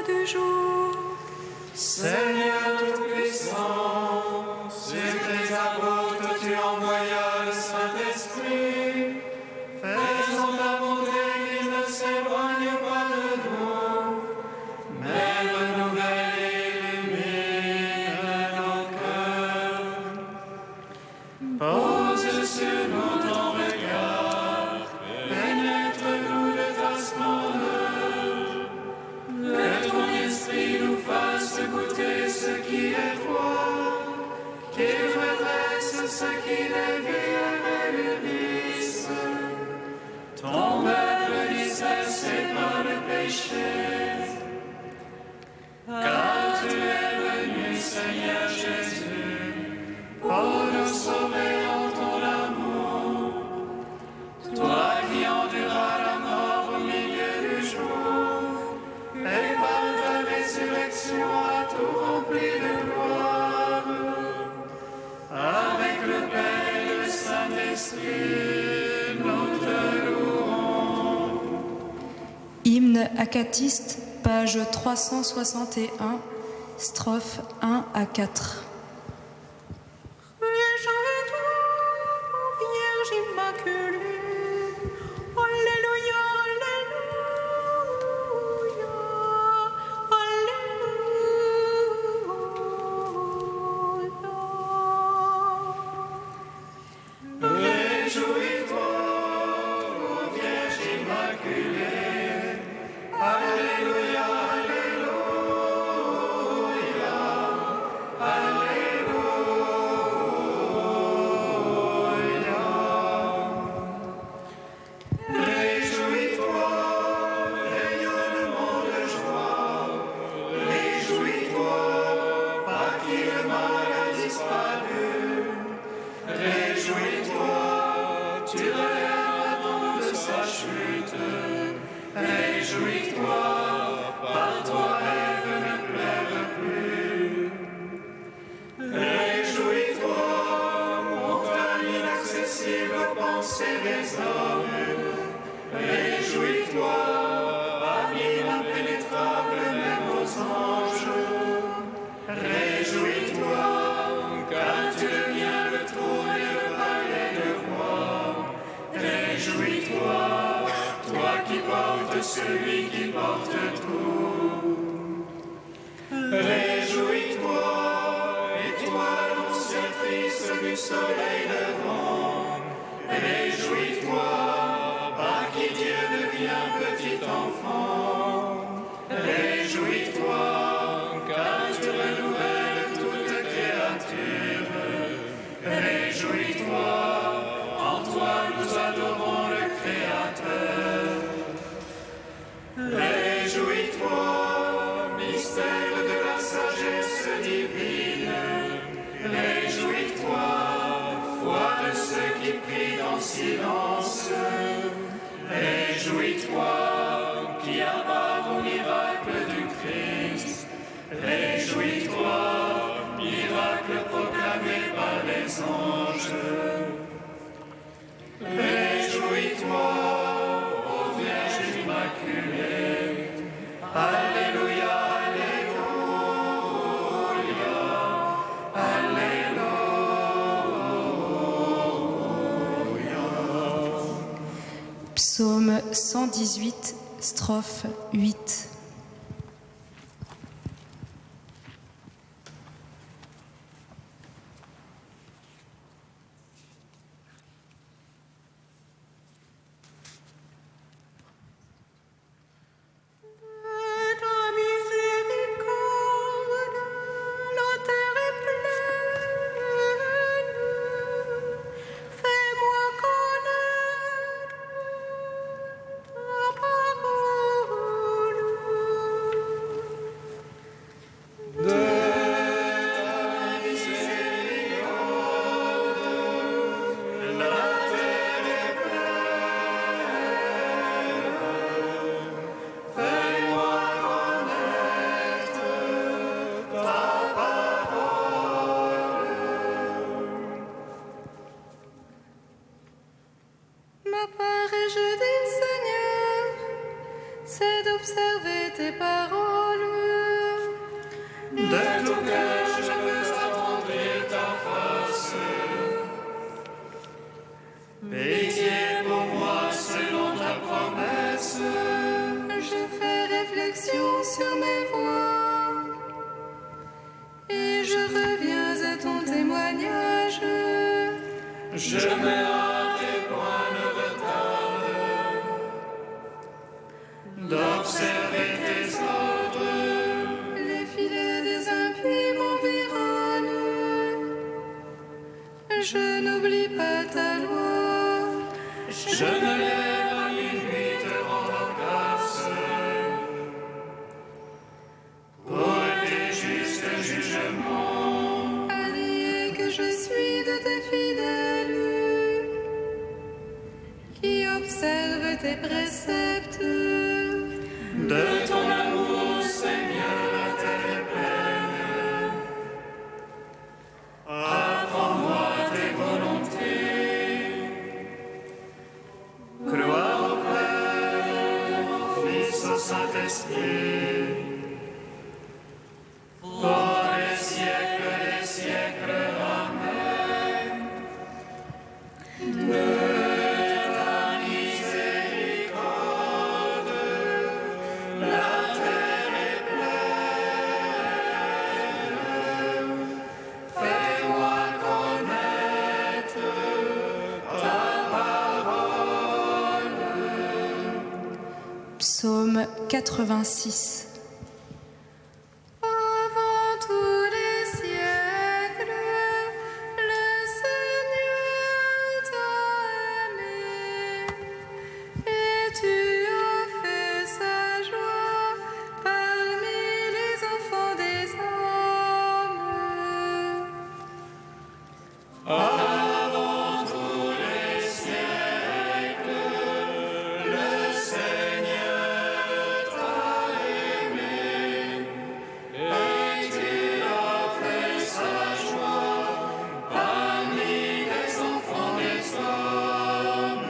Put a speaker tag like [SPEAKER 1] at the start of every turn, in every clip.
[SPEAKER 1] du jour.
[SPEAKER 2] Seigneur Tout-Puissant, sur tes apôtres tu envoyas le Saint-Esprit, faisant abonder qu'ils ne s'éloignent pas de nous, mais renouvelle et illumine nos cœurs. Pose sur nous ton regard, pénètre-nous de ta splendeur, que ton esprit nous fasse goûter ce qui est toi, qu'il redresse ce qui dévie et réunisse, ton peuple dispersé par le péché. Car tu es venu, Seigneur Jésus, pour nous sauver en ton amour, toi qui enduras la mort au milieu du jour, et par ta résurrection a tout rempli de gloire. Avec le Père et le Saint-Esprit, nous te louons.
[SPEAKER 3] Hymne acatiste, page 361, strophes 1 à 4.
[SPEAKER 1] Réjouis-toi, Vierge Immaculée. Alléluia, alléluia, alléluia.
[SPEAKER 2] Réjouis-toi, ô Vierge Immaculée. Alléluia, alléluia, alléluia. Réjouis-toi, rayonnement de joie. Réjouis-toi, par qui le mal a disparu. Réjouis-toi, tu relèveras de sa chute. Réjouis-toi, par toi Ève ne pleure plus. Réjouis-toi, montagne inaccessible aux pensées des hommes. Réjouis-toi, abîme impénétrable même aux anges. Réjouis-toi, car tu deviens le trône et le palais de roi. Réjouis-toi, toi qui portes celui qui porte tout. Réjouis-toi, étoile annonciatrice du soleil levant. Réjouis-toi, par qui Dieu devient petit enfant. Réjouis-toi, car tu renouvelles toute créature. Réjouis-toi, en toi nous adorons le Créateur. Réjouis-toi, mystère de la sagesse divine. Réjouis-toi, foi de ceux qui prient en silence. Réjouis-toi, qui aborde au miracle du Christ. Réjouis-toi, miracle proclamé par les anges. Réjouis-toi, ô Vierge Immaculée. Alléluia, alléluia, alléluia.
[SPEAKER 3] Psaume 118, strophe 8.
[SPEAKER 1] Ta miséricorde, la terre est pleine. Fais-moi connaître ta parole.
[SPEAKER 2] De ta miséricorde, la terre est pleine. Fais-moi connaître ta parole.
[SPEAKER 1] Ma part et je dis, Seigneur, c'est d'observer tes paroles. sur mes voies et je reviens à ton témoignage.
[SPEAKER 2] Je me hâte et point ne retarde d'observer tes ordres.
[SPEAKER 1] Les filets des impies m'environnent. Je n'oublie pas ta loi.
[SPEAKER 2] Je me lève à minuit te rendre grâce pour tes justes jugements.
[SPEAKER 1] Allié que je suis de tes fidèles qui observent tes préceptes.
[SPEAKER 2] De ton amour, Seigneur, la terre est pleine. Apprends-moi tes volontés. Gloire au Père, au Fils, au Saint-Esprit, pour les siècles des siècles. Amen. De ta miséricorde, la terre est pleine. Fais-moi connaître ta parole.
[SPEAKER 3] Psaume 86.
[SPEAKER 1] Avant tous les siècles, le Seigneur t'a aimé, et tu as fait sa joie parmi les enfants des hommes.
[SPEAKER 2] Avant tous les siècles, le Seigneur t'a aimé, et tu as fait sa joie parmi les enfants des hommes.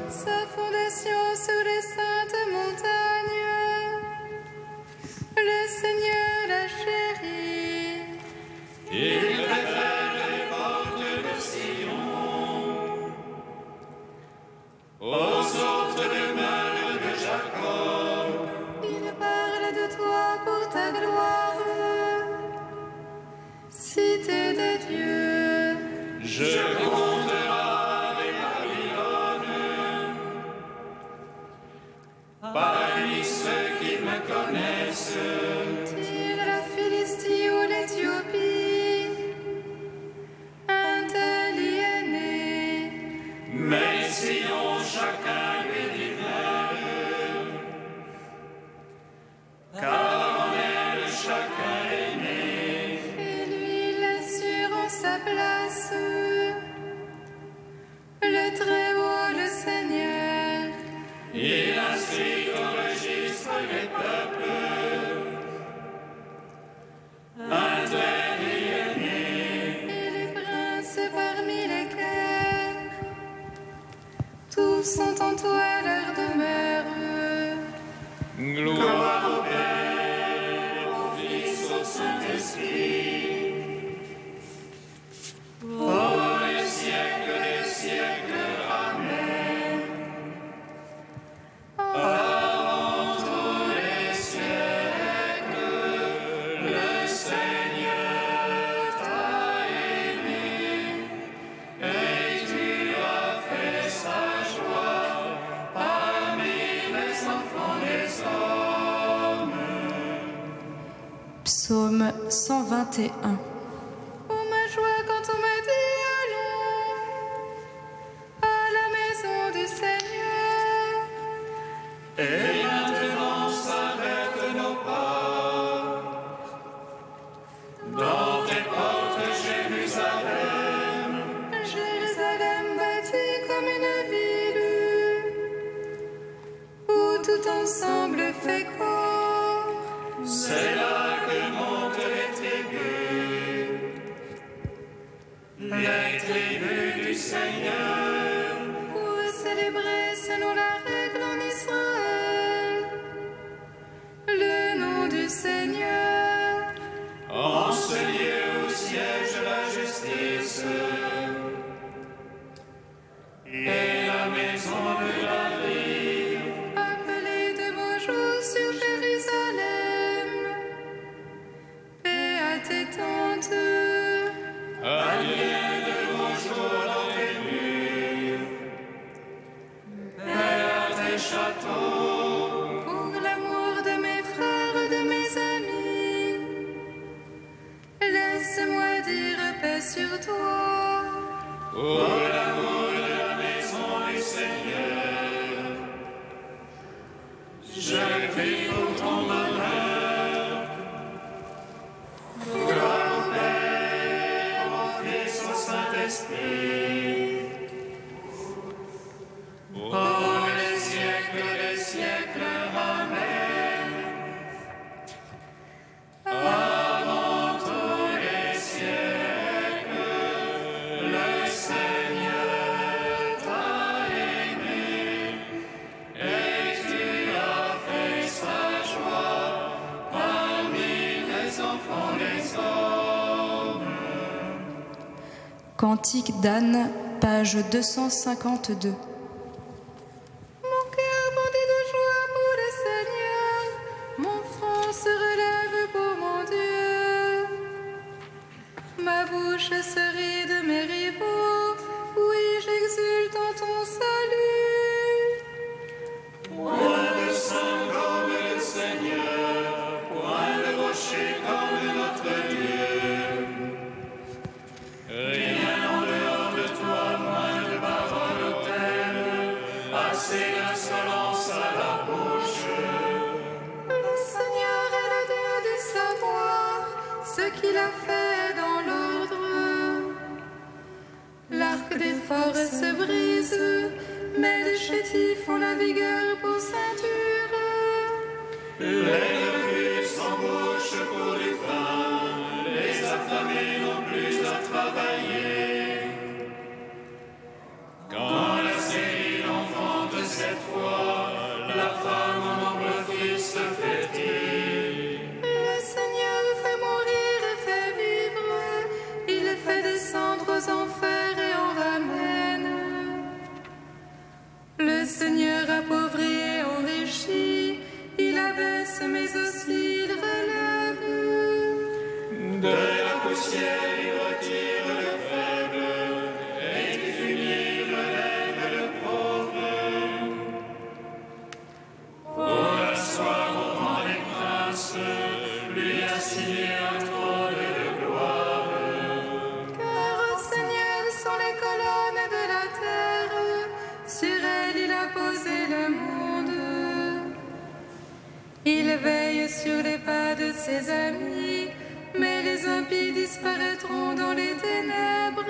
[SPEAKER 1] Sa fondation sous les saintes montagnes, le Seigneur l'a chérie.
[SPEAKER 2] Il préfère les portes de Sion aux autres demeures de Jacob.
[SPEAKER 1] Il parle de toi pour ta gloire, cité des dieux.
[SPEAKER 2] Je compterai Babylone parmi ceux qui me connaissent.
[SPEAKER 1] Tire la Philistie ou l'Éthiopie, un tel y est né.
[SPEAKER 2] Mais Sion, chacun lui dit d'elle, car en elle chacun est né.
[SPEAKER 1] Et lui l'assure en sa place, le Très-Haut, le Seigneur.
[SPEAKER 2] Il inscrit au registre les peuples, un tel y est né.
[SPEAKER 1] Et les princes parmi les cœurs, tous sont en toi leur demeure.
[SPEAKER 2] Gloire au Père, au Fils, au Saint-Esprit, pour les siècles des siècles. Amen. Avant tous les siècles, le Seigneur t'a aimé, et tu as fait sa joie parmi les enfants des hommes.
[SPEAKER 3] Psaume 121.
[SPEAKER 1] Oh ma joie quand on m'a dit allons à la maison du Seigneur.
[SPEAKER 2] Et maintenant s'arrêtent nos pas dans tes portes, Jérusalem.
[SPEAKER 1] Jérusalem bâtie comme une ville où tout ensemble fait corps.
[SPEAKER 2] C'est là que montent les tribus
[SPEAKER 3] Cantique d'Anne, page 252.
[SPEAKER 1] Mon cœur bondit de joie pour le Seigneur, mon front se relève pour mon Dieu. Ma bouche se rit de mes rivaux, oui, j'exulte en ton salut.
[SPEAKER 2] Point de saint comme le Seigneur, point de rocher comme notre Dieu. Rien en dehors de toi, moins de paroles hautaines, assez d'insolence à la bouche.
[SPEAKER 1] Le Seigneur est le Dieu du savoir, ce qu'il a fait dans l'ordre. L'arc des forts se brise, mais les chétifs ont la vigueur pour ceinture.
[SPEAKER 2] Les rebuts s'embauchent pour du pain, les affamés n'ont plus à travailler. Quand la stérile enfante cette fois, la femme en nombre fils se fertile.
[SPEAKER 1] Le Seigneur fait mourir et fait vivre, il fait descendre aux enfers et en ramène. Le Seigneur appauvrit et enrichit, il abaisse mais aussi il relève.
[SPEAKER 2] De la poussière il retire le faible, et du fumier il relève le pauvre. Pour l'asseoir au rang des princes, lui a signé un trône de gloire.
[SPEAKER 1] Car au Seigneur sont les colonnes de la terre, sur elles il a posé le monde. Il veille sur les pas de ses amis, mais les impies disparaîtront dans les ténèbres.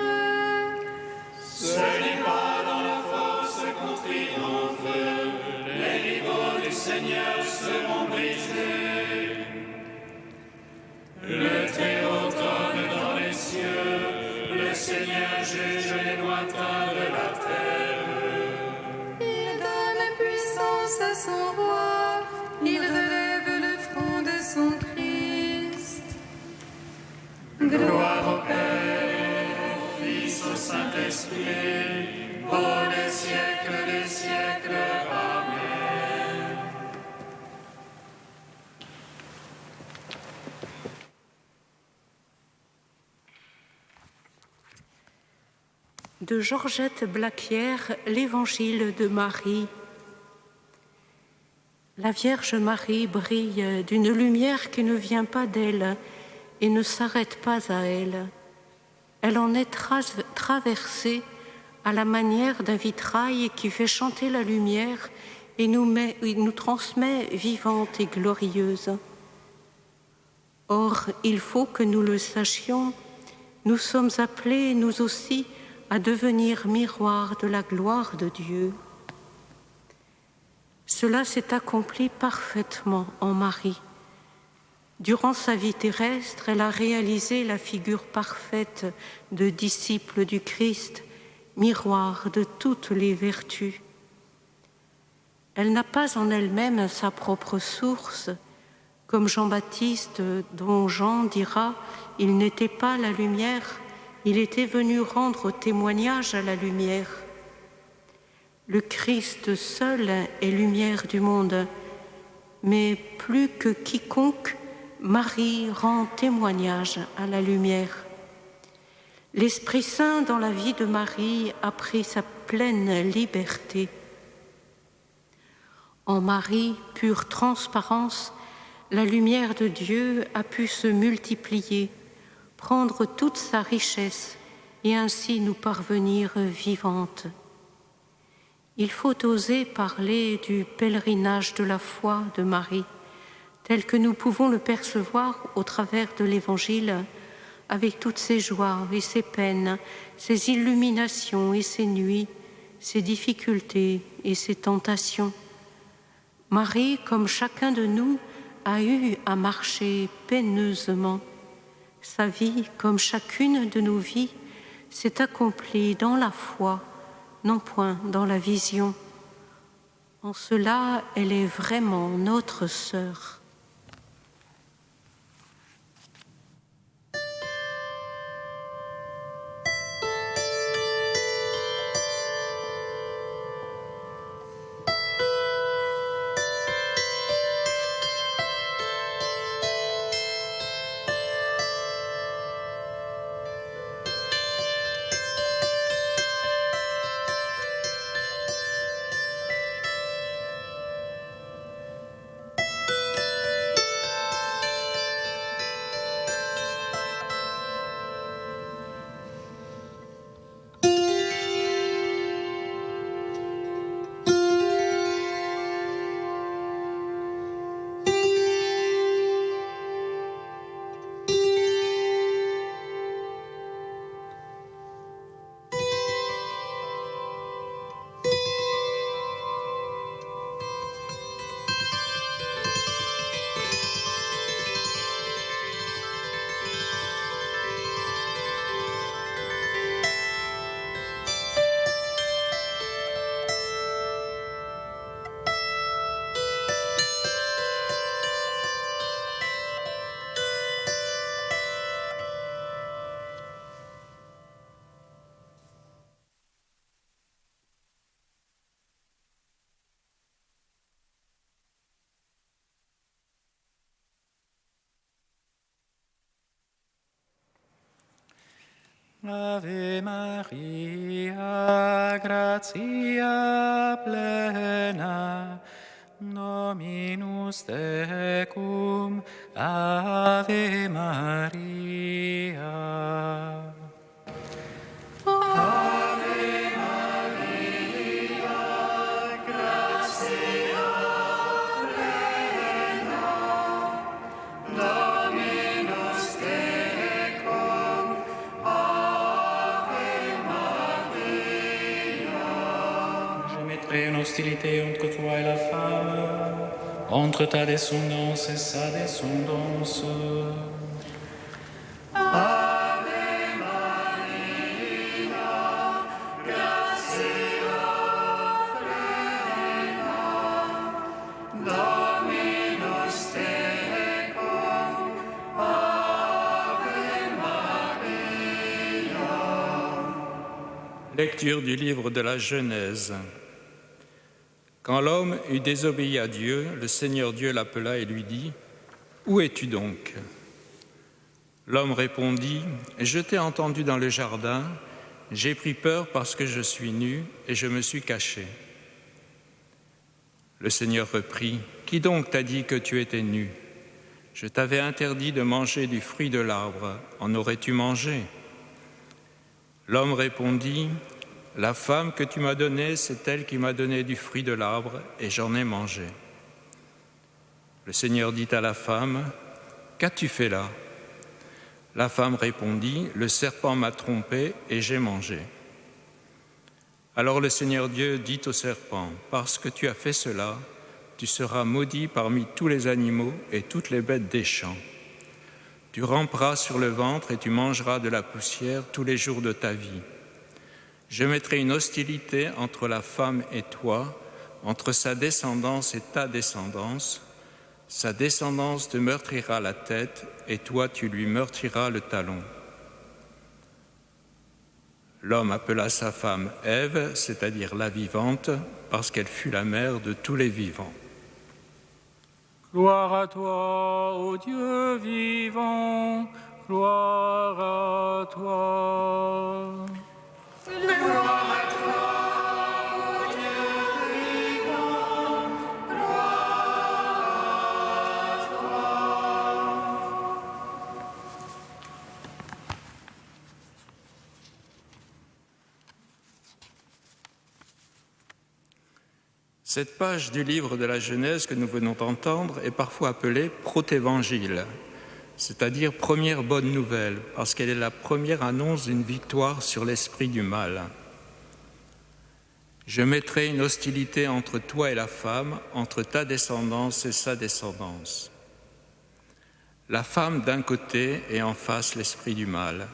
[SPEAKER 2] Ce n'est pas dans la force qu'on triomphe, les rivaux du Seigneur seront brisés. Le Très-Haut trône dans les cieux, le Seigneur juge les lointains de la terre.
[SPEAKER 1] Il donne puissance à son roi, il relève le front de son Christ.
[SPEAKER 2] Gloire au Père, au Fils, au Saint-Esprit, pour les siècles des siècles. Amen.
[SPEAKER 4] De Georgette Blaquière, l'Évangile de Marie. La Vierge Marie brille d'une lumière qui ne vient pas d'elle et ne s'arrête pas à elle. Elle en est traversée à la manière d'un vitrail qui fait chanter la lumière et nous transmet vivante et glorieuse. Or, il faut que nous le sachions, nous sommes appelés, nous aussi, à devenir miroir de la gloire de Dieu. Cela s'est accompli parfaitement en Marie. Durant sa vie terrestre, elle a réalisé la figure parfaite de disciple du Christ, miroir de toutes les vertus. Elle n'a pas en elle-même sa propre source, comme Jean-Baptiste, dont Jean dira « Il n'était pas la lumière, il était venu rendre témoignage à la lumière ». Le Christ seul est lumière du monde, mais plus que quiconque, Marie rend témoignage à la lumière. L'Esprit Saint dans la vie de Marie a pris sa pleine liberté. En Marie, pure transparence, la lumière de Dieu a pu se multiplier, prendre toute sa richesse et ainsi nous parvenir vivante. Il faut oser parler du pèlerinage de la foi de Marie, tel que nous pouvons le percevoir au travers de l'Évangile, avec toutes ses joies et ses peines, ses illuminations et ses nuits, ses difficultés et ses tentations. Marie, comme chacun de nous, a eu à marcher peineusement. Sa vie, comme chacune de nos vies, s'est accomplie dans la foi, non point dans la vision. En cela, elle est vraiment notre sœur.
[SPEAKER 2] Ave Maria, gratia plena, Dominus tecum, Ave Maria. Une hostilité entre toi et la femme, entre ta descendance et sa descendance. Ave Maria, gratia plena, Dominus tecum, Ave Maria. Lecture du livre de la Genèse. Quand l'homme eut désobéi à Dieu, le Seigneur Dieu l'appela et lui dit : « Où es-tu donc » L'homme répondit : « Je t'ai entendu dans le jardin, j'ai pris peur parce que je suis nu et je me suis caché. » Le Seigneur reprit : « Qui donc t'a dit que tu étais nu ? Je t'avais interdit de manger du fruit de l'arbre, en aurais-tu mangé ?» L'homme répondit : « La femme que tu m'as donnée, c'est elle qui m'a donné du fruit de l'arbre, et j'en ai mangé. » Le Seigneur dit à la femme : « Qu'as-tu fait là ?» La femme répondit : « Le serpent m'a trompé et j'ai mangé. » Alors le Seigneur Dieu dit au serpent : « Parce que tu as fait cela, tu seras maudit parmi tous les animaux et toutes les bêtes des champs. Tu ramperas sur le ventre et tu mangeras de la poussière tous les jours de ta vie. Je mettrai une hostilité entre la femme et toi, entre sa descendance et ta descendance. Sa descendance te meurtrira la tête, et toi tu lui meurtriras le talon. » L'homme appela sa femme Ève, c'est-à-dire la vivante, parce qu'elle fut la mère de tous les vivants.
[SPEAKER 5] Gloire à toi, ô Dieu vivant, gloire à toi.
[SPEAKER 2] Gloire à toi, ô Dieu vivant, gloire à toi. Cette page du livre de la Genèse que nous venons d'entendre est parfois appelée protévangile, c'est-à-dire première bonne nouvelle, parce qu'elle est la première annonce d'une victoire sur l'esprit du mal. « Je mettrai une hostilité entre toi et la femme, entre ta descendance et sa descendance. » La femme d'un côté et en face l'esprit du mal.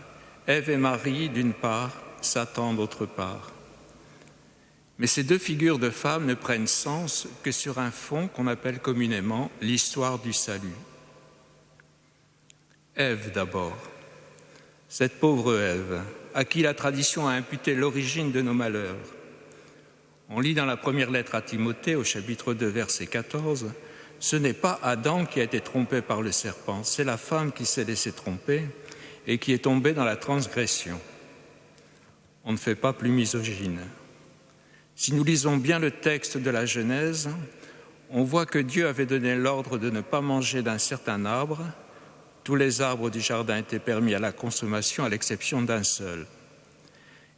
[SPEAKER 2] Ève et Marie d'une part, Satan d'autre part. Mais ces deux figures de femmes ne prennent sens que sur un fond qu'on appelle communément l'histoire du salut. Ève d'abord, cette pauvre Ève, à qui la tradition a imputé l'origine de nos malheurs. On lit dans la première lettre à Timothée, au chapitre 2, verset 14, « Ce n'est pas Adam qui a été trompé par le serpent, c'est la femme qui s'est laissée tromper et qui est tombée dans la transgression. » On ne fait pas plus misogyne. Si nous lisons bien le texte de la Genèse, on voit que Dieu avait donné l'ordre de ne pas manger d'un certain arbre. Tous les arbres du jardin étaient permis à la consommation à l'exception d'un seul.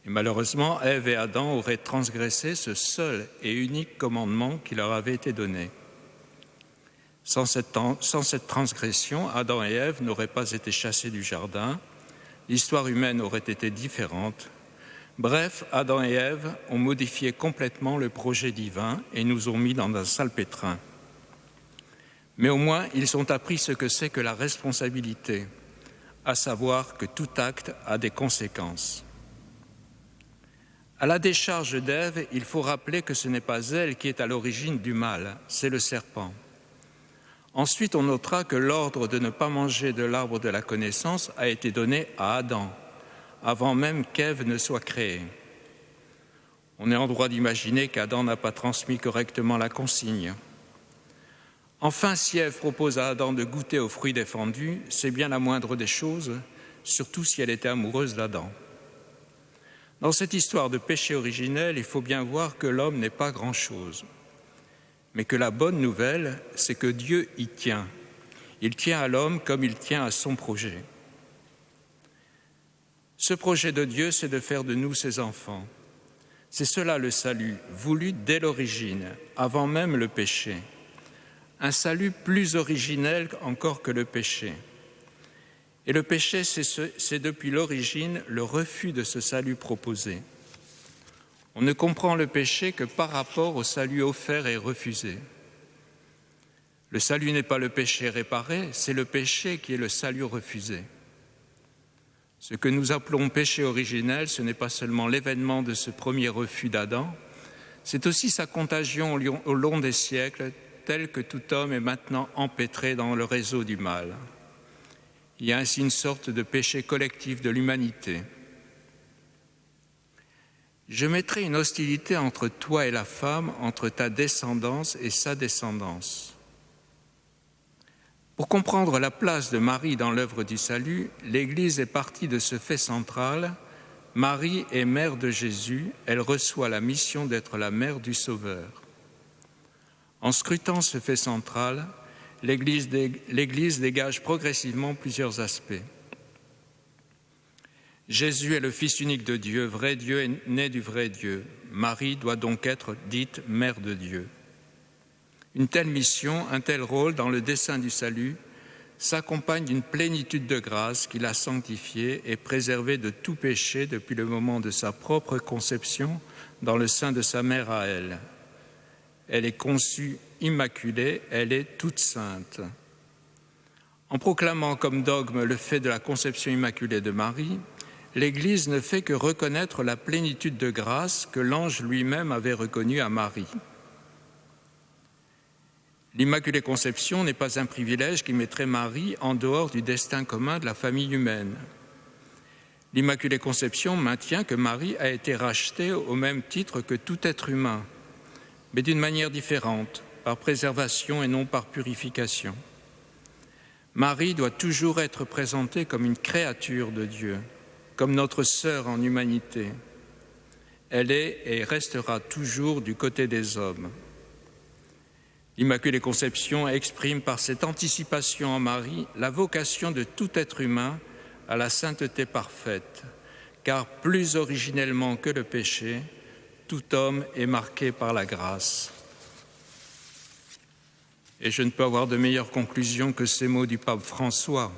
[SPEAKER 2] Et malheureusement, Ève et Adam auraient transgressé ce seul et unique commandement qui leur avait été donné. Sans cette transgression, Adam et Ève n'auraient pas été chassés du jardin, l'histoire humaine aurait été différente. Bref, Adam et Ève ont modifié complètement le projet divin et nous ont mis dans un salpêtrin. Mais au moins, ils ont appris ce que c'est que la responsabilité, à savoir que tout acte a des conséquences. À la décharge d'Ève, il faut rappeler que ce n'est pas elle qui est à l'origine du mal, c'est le serpent. Ensuite, on notera que l'ordre de ne pas manger de l'arbre de la connaissance a été donné à Adam, avant même qu'Ève ne soit créée. On est en droit d'imaginer qu'Adam n'a pas transmis correctement la consigne. Enfin, si Ève propose à Adam de goûter au fruit défendu, c'est bien la moindre des choses, surtout si elle était amoureuse d'Adam.
[SPEAKER 6] Dans cette histoire de péché originel, il faut bien voir que l'homme n'est pas grand-chose, mais que la bonne nouvelle, c'est que Dieu y tient. Il tient à l'homme comme il tient à son projet. Ce projet de Dieu, c'est de faire de nous ses enfants. C'est cela le salut, voulu dès l'origine, avant même le péché. Un salut plus originel encore que le péché. Et le péché, c'est depuis l'origine le refus de ce salut proposé. On ne comprend le péché que par rapport au salut offert et refusé. Le salut n'est pas le péché réparé, c'est le péché qui est le salut refusé. Ce que nous appelons péché originel, ce n'est pas seulement l'événement de ce premier refus d'Adam, c'est aussi sa contagion au long des siècles, tel que tout homme est maintenant empêtré dans le réseau du mal. Il y a ainsi une sorte de péché collectif de l'humanité. Je mettrai une hostilité entre toi et la femme, entre ta descendance et sa descendance. Pour comprendre la place de Marie dans l'œuvre du salut, l'Église est partie de ce fait central. Marie est mère de Jésus, elle reçoit la mission d'être la mère du Sauveur. En scrutant ce fait central, l'Église dégage progressivement plusieurs aspects. Jésus est le Fils unique de Dieu, vrai Dieu et né du vrai Dieu. Marie doit donc être dite mère de Dieu. Une telle mission, un tel rôle dans le dessein du salut s'accompagne d'une plénitude de grâce qui l'a sanctifiée et préservée de tout péché depuis le moment de sa propre conception dans le sein de sa mère à elle. Elle est conçue immaculée, elle est toute sainte. En proclamant comme dogme le fait de la conception immaculée de Marie, l'Église ne fait que reconnaître la plénitude de grâce que l'ange lui-même avait reconnue à Marie. L'Immaculée Conception n'est pas un privilège qui mettrait Marie en dehors du destin commun de la famille humaine. L'Immaculée Conception maintient que Marie a été rachetée au même titre que tout être humain, mais d'une manière différente, par préservation et non par purification. Marie doit toujours être présentée comme une créature de Dieu, comme notre sœur en humanité. Elle est et restera toujours du côté des hommes. L'Immaculée Conception exprime par cette anticipation en Marie la vocation de tout être humain à la sainteté parfaite, car plus originellement que le péché, tout homme est marqué par la grâce. Et je ne peux avoir de meilleure conclusion que ces mots du pape François.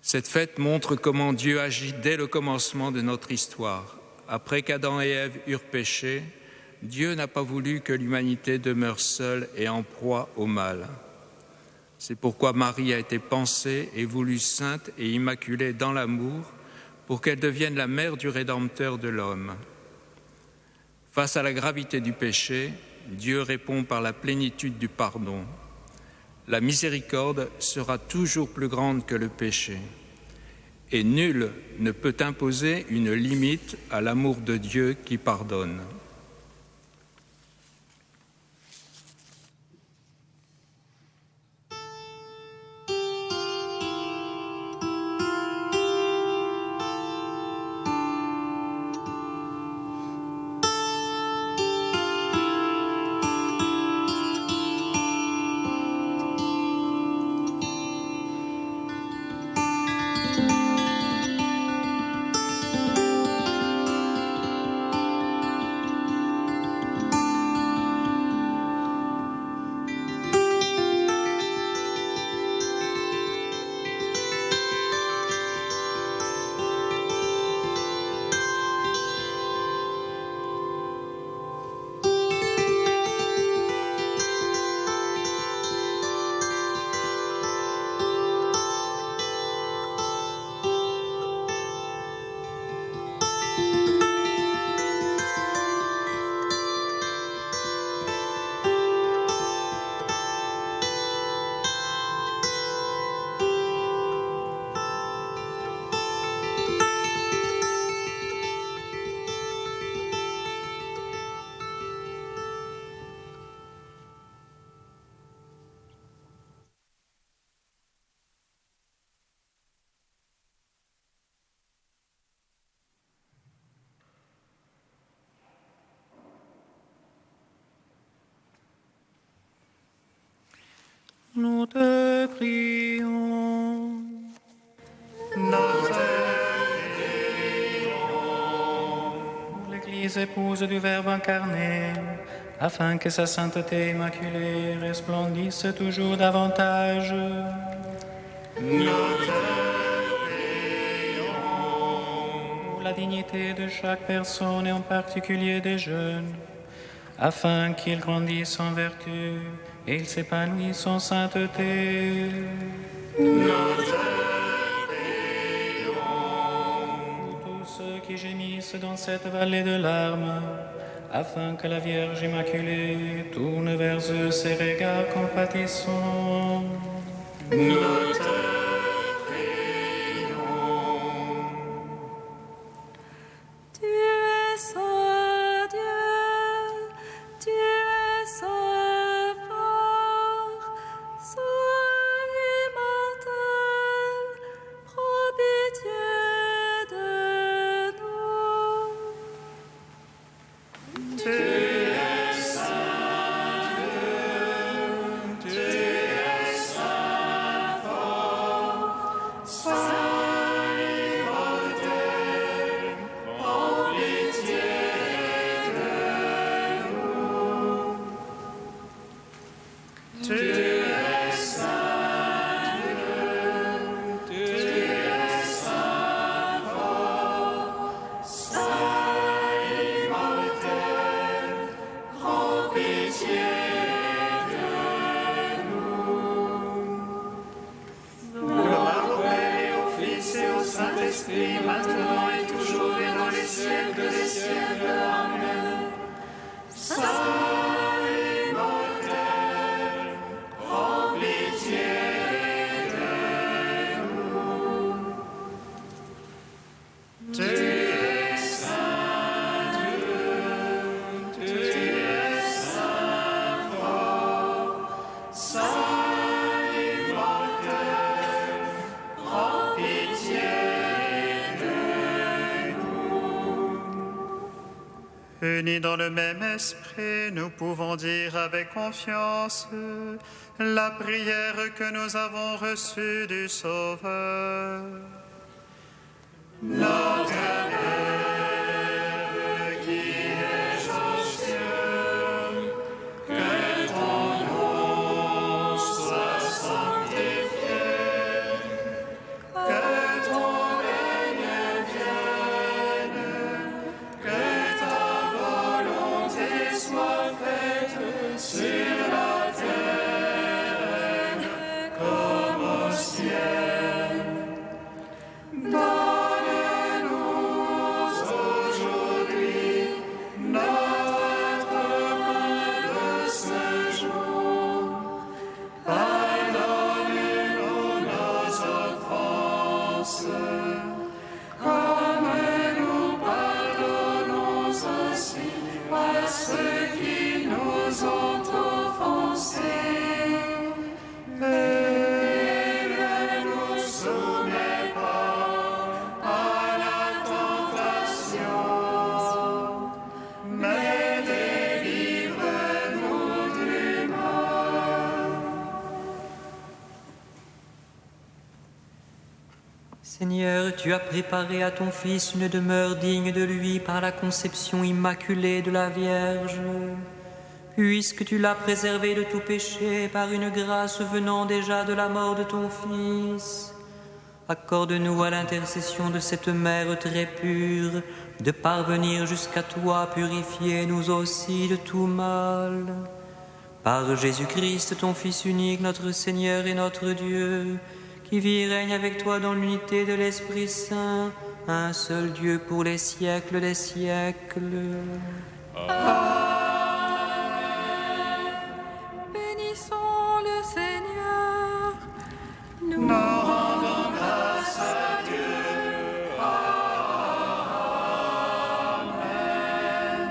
[SPEAKER 6] Cette fête montre comment Dieu agit dès le commencement de notre histoire. Après qu'Adam et Ève eurent péché, Dieu n'a pas voulu que l'humanité demeure seule et en proie au mal. C'est pourquoi Marie a été pensée et voulue sainte et immaculée dans l'amour pour qu'elle devienne la mère du Rédempteur de l'homme. Face à la gravité du péché, Dieu répond par la plénitude du pardon. La miséricorde sera toujours plus grande que le péché. Et nul ne peut imposer une limite à l'amour de Dieu qui pardonne.
[SPEAKER 2] Nous te prions. Pour l'Église épouse du Verbe incarné, afin que sa sainteté immaculée resplendisse toujours davantage. Pour la dignité de chaque personne et en particulier des jeunes, afin qu'ils grandissent en vertu et ils s'épanouissent en sainteté. Pour tous ceux qui gémissent dans cette vallée de larmes, afin que la Vierge Immaculée tourne vers eux ses regards compatissants.
[SPEAKER 3] Tu es saint Dieu, tu es saint fort, saint immortel, prends pitié de nous.
[SPEAKER 2] Saint-Esprit, maintenant et toujours et dans les siècles des siècles. Amen. Saint immortel, prends pitié de nous. Tu es saint Dieu, tu es saint fort, saint immortel, prends pitié. Unis dans le même esprit, nous pouvons dire avec confiance la prière que nous avons reçue du Sauveur. Notre Père qui es aux cieux, que ton nom soit sanctifié, que ton règne vienne, que ta volonté soit faite sur la terre comme au ciel. Donne-nous aujourd'hui notre pain de ce jour. Pardonne-nous nos offenses, comme nous pardonnons aussi à ceux qui nous ont offensés. Et ne nous soumets pas à la tentation, mais délivre-nous du mal.
[SPEAKER 7] Seigneur, tu as préparé à ton Fils une demeure digne de lui par la conception immaculée de la Vierge. Puisque tu l'as préservé de tout péché par une grâce venant déjà de la mort de ton Fils, accorde-nous à l'intercession de cette Mère très pure de parvenir jusqu'à toi, purifier nous aussi de tout mal. Par Jésus-Christ, ton Fils unique, notre Seigneur et notre Dieu, qui vit et règne avec toi dans l'unité de l'Esprit Saint, un seul Dieu pour les siècles des siècles.
[SPEAKER 1] Bénissons le Seigneur.
[SPEAKER 2] Nous rendons grâce à Dieu. Amen.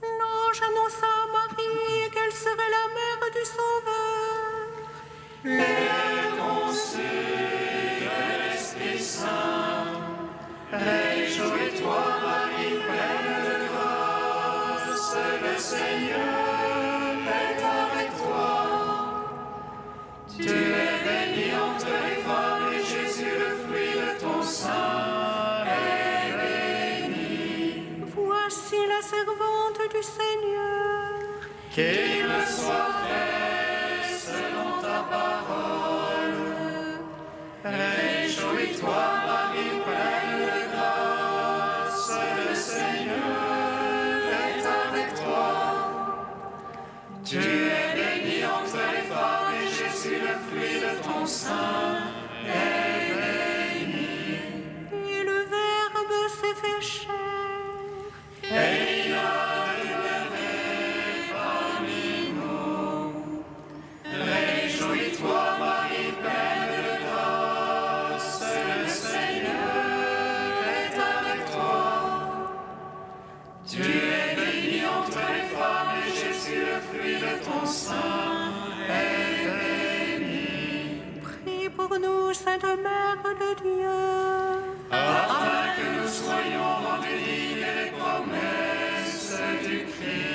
[SPEAKER 4] L'ange annonça à Marie qu'elle serait la mère du Sauveur.
[SPEAKER 2] Et conçue de l'Esprit Saint, réjouis-toi, Marie, pleine de grâce.
[SPEAKER 4] servante du Seigneur.
[SPEAKER 2] Qu'il me soit fait selon ta parole. Réjouis-toi, Marie, pleine de grâce, le Seigneur est avec toi. Tu es bénie entre les femmes et Jésus, le fruit de ton sein, est béni.
[SPEAKER 4] Et le Verbe s'est fait chair.
[SPEAKER 2] Et il a demeuré parmi nous. Réjouis-toi, Marie, pleine de grâce, le Seigneur est avec toi. Tu es bénie entre les femmes et Jésus, le fruit de ton sein, est béni.
[SPEAKER 4] Prie pour nous, Sainte Mère de Dieu.
[SPEAKER 2] Afin que nous soyons rendus dignes des promesses du Christ.